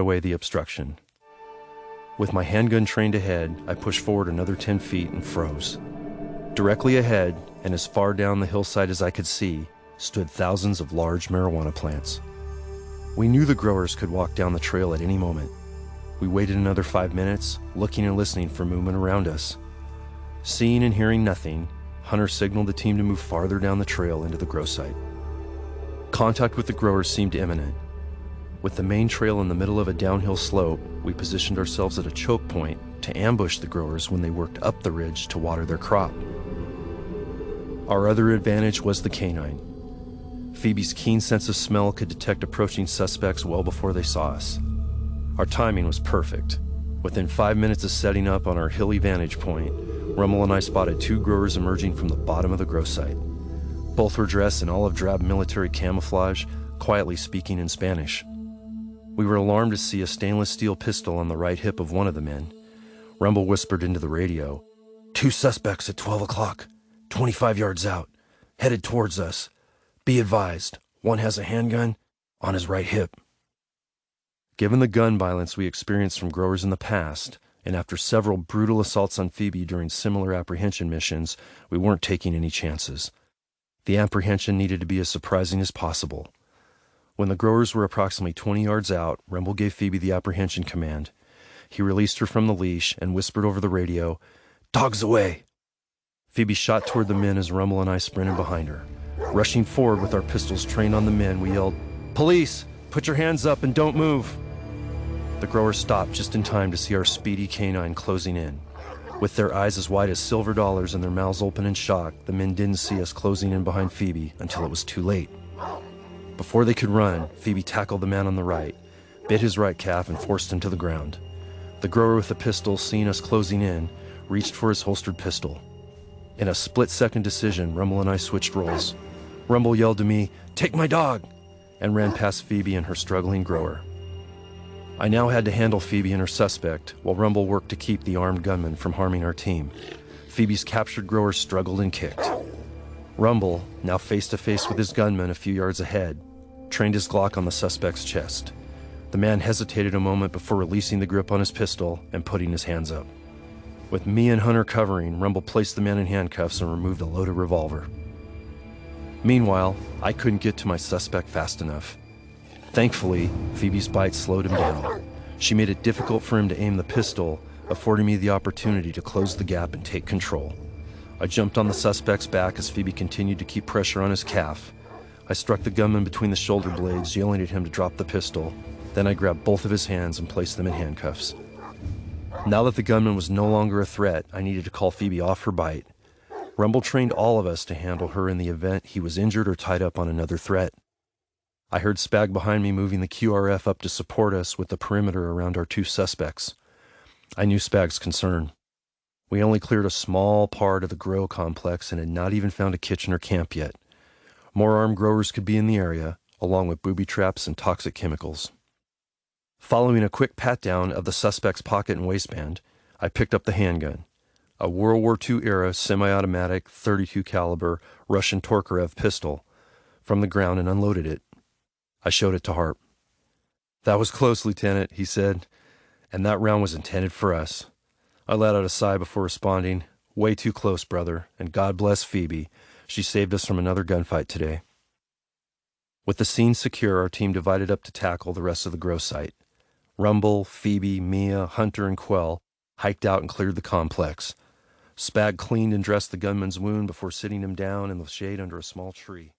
away the obstruction. With my handgun trained ahead, I pushed forward another 10 feet and froze. Directly ahead, and as far down the hillside as I could see, stood thousands of large marijuana plants. We knew the growers could walk down the trail at any moment. We waited another 5 minutes, looking and listening for movement around us. Seeing and hearing nothing, Hunter signaled the team to move farther down the trail into the grow site. Contact with the growers seemed imminent. With the main trail in the middle of a downhill slope, we positioned ourselves at a choke point to ambush the growers when they worked up the ridge to water their crop. Our other advantage was the canine. Phoebe's keen sense of smell could detect approaching suspects well before they saw us. Our timing was perfect. Within 5 minutes of setting up on our hilly vantage point, Rummel and I spotted 2 growers emerging from the bottom of the grow site. Both were dressed in olive drab military camouflage, quietly speaking in Spanish. We were alarmed to see a stainless steel pistol on the right hip of one of the men. Rummel whispered into the radio, "2 suspects at 12 o'clock, 25 yards out, headed towards us. Be advised, one has a handgun on his right hip." Given the gun violence we experienced from growers in the past, and after several brutal assaults on Phoebe during similar apprehension missions, we weren't taking any chances. The apprehension needed to be as surprising as possible. When the growers were approximately 20 yards out, Rummel gave Phoebe the apprehension command. He released her from the leash and whispered over the radio, "Dogs away!" Phoebe shot toward the men as Rummel and I sprinted behind her. Rushing forward with our pistols trained on the men, we yelled, "Police! Put your hands up and don't move!" The growers stopped just in time to see our speedy canine closing in. With their eyes as wide as silver dollars and their mouths open in shock, the men didn't see us closing in behind Phoebe until it was too late. Before they could run, Phoebe tackled the man on the right, bit his right calf, and forced him to the ground. The grower with the pistol, seeing us closing in, reached for his holstered pistol. In a split-second decision, Rummel and I switched roles. Rummel yelled to me, "Take my dog!" and ran past Phoebe and her struggling grower. I now had to handle Phoebe and her suspect, while Rummel worked to keep the armed gunman from harming our team. Phoebe's captured grower struggled and kicked. Rummel, now face-to-face with his gunman a few yards ahead, trained his Glock on the suspect's chest. The man hesitated a moment before releasing the grip on his pistol and putting his hands up. With me and Hunter covering, Rummel placed the man in handcuffs and removed a loaded revolver. Meanwhile, I couldn't get to my suspect fast enough. Thankfully, Phoebe's bite slowed him down. She made it difficult for him to aim the pistol, affording me the opportunity to close the gap and take control. I jumped on the suspect's back as Phoebe continued to keep pressure on his calf. I struck the gunman between the shoulder blades, yelling at him to drop the pistol. Then I grabbed both of his hands and placed them in handcuffs. Now that the gunman was no longer a threat, I needed to call Phoebe off her bite. Rummel trained all of us to handle her in the event he was injured or tied up on another threat. I heard Spag behind me moving the QRF up to support us with the perimeter around our 2 suspects. I knew Spag's concern. We only cleared a small part of the grow complex and had not even found a kitchen or camp yet. More armed growers could be in the area, along with booby traps and toxic chemicals. Following a quick pat-down of the suspect's pocket and waistband, I picked up the handgun, a World War II-era semi-automatic .32 caliber Russian Tokarev pistol, from the ground and unloaded it. I showed it to Harp. "That was close, Lieutenant," he said, "and that round was intended for us." I let out a sigh before responding, "Way too close, brother, and God bless Phoebe. She saved us from another gunfight today." With the scene secure, our team divided up to tackle the rest of the grow site. Rummel, Phoebe, Mia, Hunter, and Quell hiked out and cleared the complex. Spag cleaned and dressed the gunman's wound before sitting him down in the shade under a small tree.